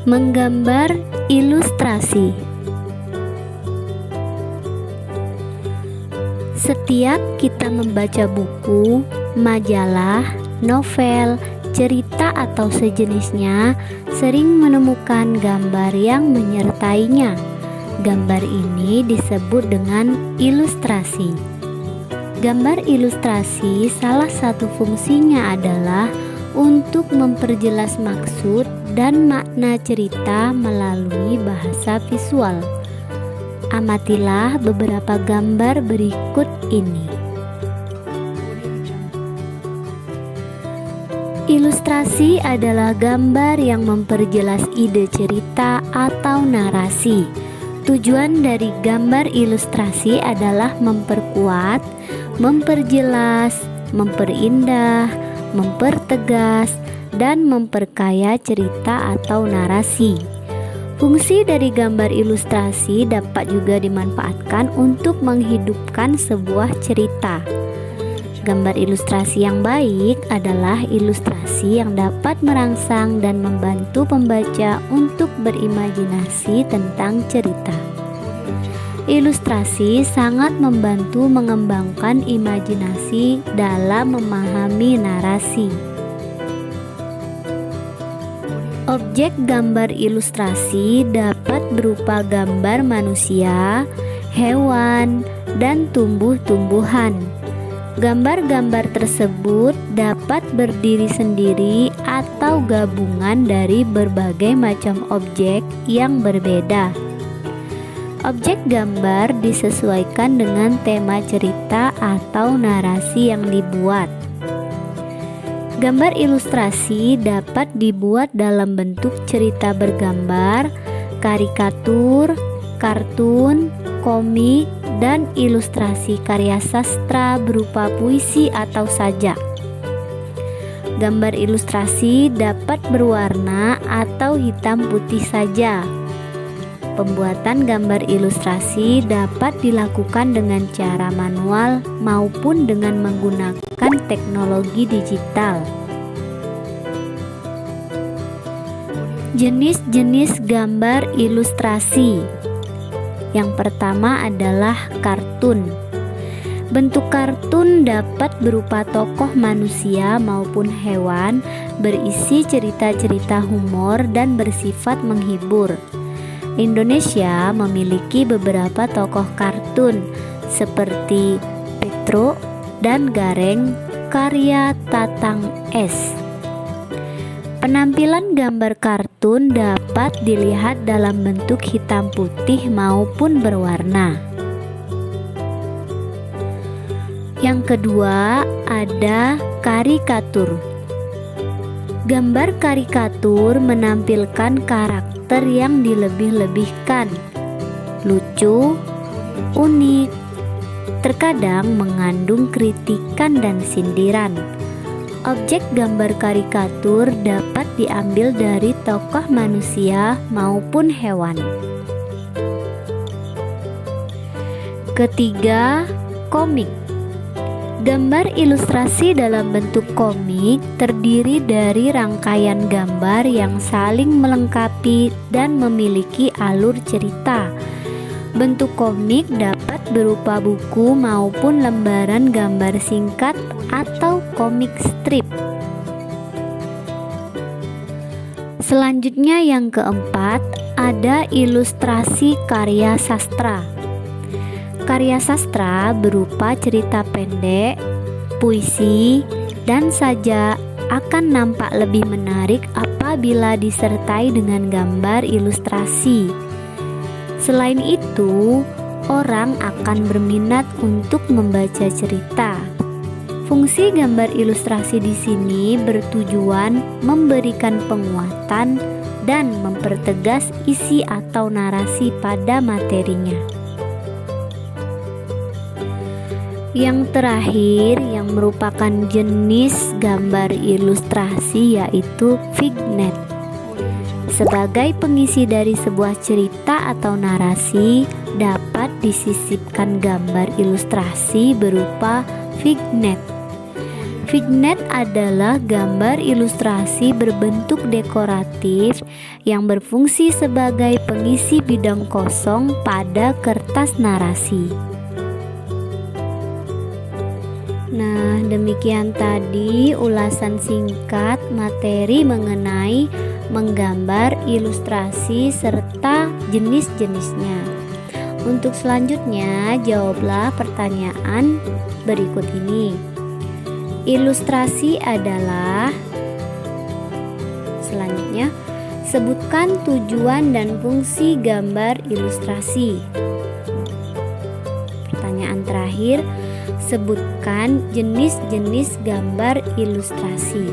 Menggambar ilustrasi. Setiap kita membaca buku, majalah, novel, cerita atau sejenisnya, sering menemukan gambar yang menyertainya. Gambar ini disebut dengan ilustrasi. Gambar ilustrasi salah satu fungsinya adalah untuk memperjelas maksud dan makna cerita melalui bahasa visual. Amatilah beberapa gambar berikut ini. Ilustrasi adalah gambar yang memperjelas ide cerita atau narasi. Tujuan dari gambar ilustrasi adalah memperkuat, memperjelas, memperindah, mempertegas, dan memperkaya cerita atau narasi. Fungsi dari gambar ilustrasi dapat juga dimanfaatkan untuk menghidupkan sebuah cerita. Gambar ilustrasi yang baik adalah ilustrasi yang dapat merangsang dan membantu pembaca untuk berimajinasi tentang cerita. Ilustrasi sangat membantu mengembangkan imajinasi dalam memahami narasi. Objek gambar ilustrasi dapat berupa gambar manusia, hewan, dan tumbuh-tumbuhan. Gambar-gambar tersebut dapat berdiri sendiri atau gabungan dari berbagai macam objek yang berbeda. Objek gambar disesuaikan dengan tema cerita atau narasi yang dibuat. Gambar ilustrasi dapat dibuat dalam bentuk cerita bergambar, karikatur, kartun, komik, dan ilustrasi karya sastra berupa puisi atau sajak. Gambar ilustrasi dapat berwarna atau hitam putih saja. Pembuatan gambar ilustrasi dapat dilakukan dengan cara manual maupun dengan menggunakan teknologi digital. Jenis-jenis gambar ilustrasi. Yang pertama adalah kartun. Bentuk kartun dapat berupa tokoh manusia maupun hewan, berisi cerita-cerita humor dan bersifat menghibur. Indonesia memiliki beberapa tokoh kartun seperti Petro dan Gareng karya Tatang S. Penampilan gambar kartun dapat dilihat dalam bentuk hitam putih maupun berwarna. Yang kedua ada karikatur. Gambar karikatur menampilkan karakter yang dilebih-lebihkan, lucu, unik, terkadang mengandung kritikan dan sindiran. Objek gambar karikatur dapat diambil dari tokoh manusia maupun hewan. Ketiga, komik. Gambar ilustrasi dalam bentuk komik terdiri dari rangkaian gambar yang saling melengkapi dan memiliki alur cerita. Bentuk komik dapat berupa buku maupun lembaran gambar singkat atau komik strip. Selanjutnya yang keempat ada ilustrasi karya sastra. Karya sastra berupa cerita pendek, puisi, dan sajak akan nampak lebih menarik apabila disertai dengan gambar ilustrasi. Selain itu, orang akan berminat untuk membaca cerita. Fungsi gambar ilustrasi di sini bertujuan memberikan penguatan dan mempertegas isi atau narasi pada materinya. Yang terakhir yang merupakan jenis gambar ilustrasi yaitu vignette. Sebagai pengisi dari sebuah cerita atau narasi, dapat disisipkan gambar ilustrasi berupa vignette. Vignette adalah gambar ilustrasi berbentuk dekoratif yang berfungsi sebagai pengisi bidang kosong pada kertas narasi. Nah, demikian tadi ulasan singkat materi mengenai menggambar, ilustrasi, serta jenis-jenisnya. Untuk selanjutnya, jawablah pertanyaan berikut ini. Ilustrasi adalah, selanjutnya, sebutkan tujuan dan fungsi gambar ilustrasi. Pertanyaan terakhir, sebutkan jenis-jenis gambar ilustrasi.